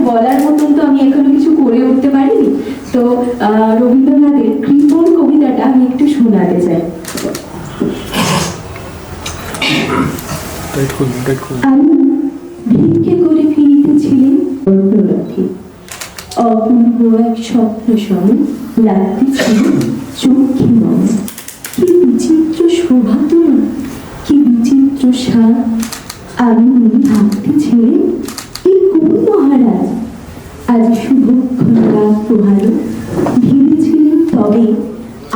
বলার মতন তো আমি এখনো কিছু করে উঠতে পারিনি। তো রবীন্দ্রনাথের কৃপণ কবিতাটা আমি একটু শোনাতে চাই। আমি ভিক্ষে করে ফিরিতেছিলেন অর্ধরাত্রি, অপূর্ব এক স্বপ্ন সঙ্গে লাগতেছিল চোখে মন। কি বিচিত্র শোভা তোমার, কি বিচিত্র স্বাদ। আমি মনে ভাবতেছিলেন এই কোন মহারাজ, আজ শুভক্ষণ রাত পোহালো। ভেবেছিলেন তবে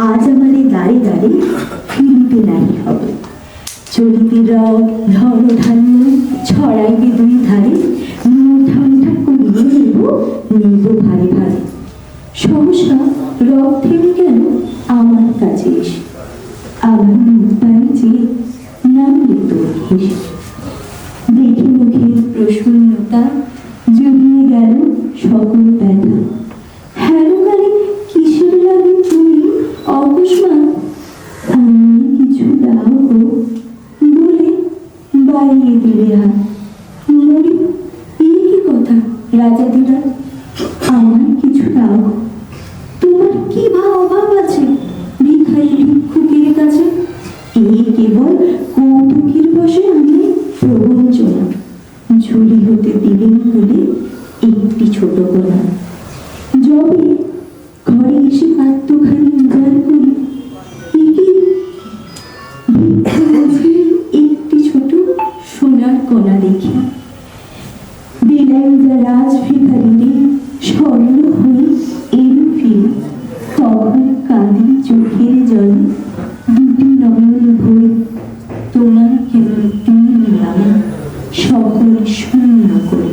আজ আমারে দাঁড়ে দাঁড়ে ফিরিতে নাই হবে। চলিতে রব ধন ধান্য ছড়াইবে দুই ধারে, মুঠা মুঠা করিয়ে নেব ভারে ভারে। সহসা রব থেকে কেন আমার কাছে এসে আমার মুখ পানি চেয়ে নামলে তোর হেসে। দেখে মুখের প্রসন্নতা জড়িয়ে গেল সকল ব্যথা। হ্যালো গালে কিসের লাগে তুমি অকস্মাৎ, আমি কিছু দাও গো বলে বাড়িয়ে দিলে হাত। মরি এই কি কথা রাজাদিরা, আমার কিছু দাও। তোমার কি অভাব আছে ভিখারি ভিক্ষুকের কাছে? এই কেবল কৌতুকের বসে আমি প্রবঞ্চনা, ঝুলি হতে দিলেন বলে একটি ছোট গোলা। যবে ঘরে এসে পাত্রখানি উজাড় করি, একটি ছোট সোনার কণা দেখি। দিলেন যা রাজ ভিখারিরে স্বর্ণ হয়ে এলো ফিরে। তখন কাঁদি চোখের জলে দুটি নয়ন ভরে, তোমার কেবল তুমি নিলাম সকল শূন্য করে।